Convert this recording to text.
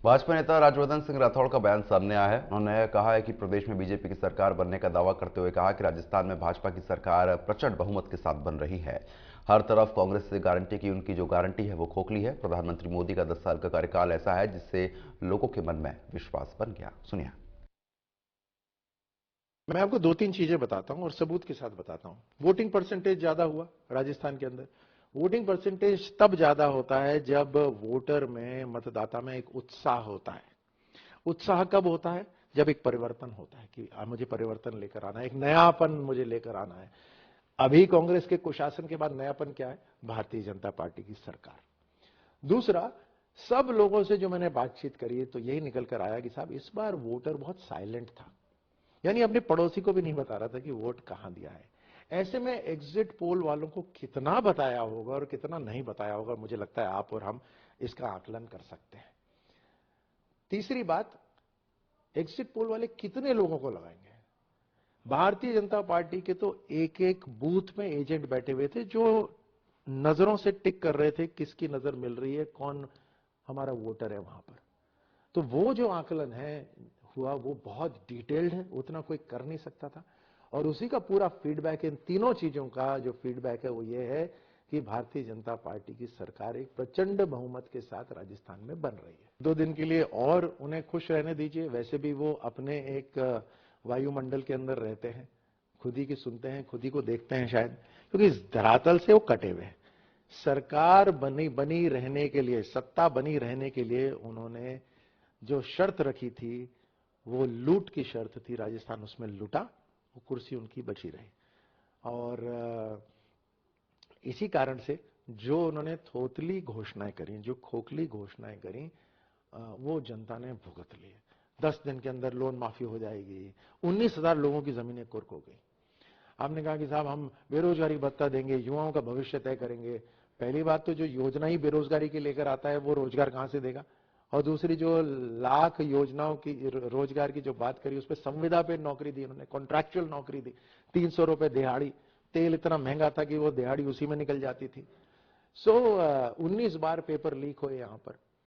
भाजपा नेता राज्यवर्धन सिंह राठौड़ का बयान सामने आया है। उन्होंने कहा है कि प्रदेश में बीजेपी की सरकार बनने का दावा करते हुए कहा कि राजस्थान में भाजपा की सरकार प्रचंड बहुमत के साथ बन रही है। हर तरफ कांग्रेस से गारंटी की उनकी जो गारंटी है वो खोखली है। प्रधानमंत्री मोदी का 10 साल का कार्यकाल ऐसा है जिससे लोगों के मन में विश्वास बन गया। सुनिए। मैं आपको दो तीन चीजें बताता हूं और सबूत के साथ बताता हूं। वोटिंग परसेंटेज ज्यादा हुआ राजस्थान के अंदर। वोटिंग परसेंटेज तब ज्यादा होता है जब वोटर में, मतदाता में एक उत्साह होता है। उत्साह कब होता है? जब एक परिवर्तन होता है कि मुझे परिवर्तन लेकर आना है, एक नयापन मुझे लेकर आना है। अभी कांग्रेस के कुशासन के बाद नयापन क्या है? भारतीय जनता पार्टी की सरकार। दूसरा, सब लोगों से जो मैंने बातचीत करी तो यही निकल कर आया कि साहब इस बार वोटर बहुत साइलेंट था, यानी अपने पड़ोसी को भी नहीं बता रहा था कि वोट कहां दिया है। ऐसे में एग्जिट पोल वालों को कितना बताया होगा और कितना नहीं बताया होगा, मुझे लगता है आप और हम इसका आकलन कर सकते हैं। तीसरी बात, एग्जिट पोल वाले कितने लोगों को लगाएंगे? भारतीय जनता पार्टी के तो एक एक बूथ में एजेंट बैठे हुए थे जो नजरों से टिक कर रहे थे किसकी नजर मिल रही है, कौन हमारा वोटर है वहां पर। तो वो जो आकलन है हुआ वो बहुत डिटेल्ड है, उतना कोई कर नहीं सकता था। और उसी का पूरा फीडबैक, इन तीनों चीजों का जो फीडबैक है वो ये है कि भारतीय जनता पार्टी की सरकार एक प्रचंड बहुमत के साथ राजस्थान में बन रही है। 2 दिन के लिए और उन्हें खुश रहने दीजिए। वैसे भी वो अपने एक वायुमंडल के अंदर रहते हैं, खुद ही की सुनते हैं, खुद ही को देखते हैं शायद, क्योंकि इस धरातल से वो कटे हुए हैं। सरकार बनी रहने के लिए, सत्ता बनी रहने के लिए उन्होंने जो शर्त रखी थी वो लूट की शर्त थी। राजस्थान उसमें लूटा, वो कुर्सी उनकी बची रही। और इसी कारण से जो उन्होंने थोतली घोषणाएं करी, जो खोखली घोषणाएं करी, वो जनता ने भुगत ली। 10 दिन के अंदर लोन माफी हो जाएगी, 19,000 लोगों की जमीनें कुर्क हो गई। आपने कहा कि साहब हम बेरोजगारी भत्ता देंगे, युवाओं का भविष्य तय करेंगे। पहली बात तो जो योजना ही बेरोजगारी की लेकर आता है वो रोजगार कहां से देगा? और दूसरी, जो लाख योजनाओं की रोजगार की जो बात करी उस पर संविदा पे नौकरी दी उन्होंने, कॉन्ट्रैक्चुअल नौकरी दी। 300 रुपए दिहाड़ी। तेल इतना महंगा था कि वो दिहाड़ी उसी में निकल जाती थी। 19 बार पेपर लीक हुए यहां पर।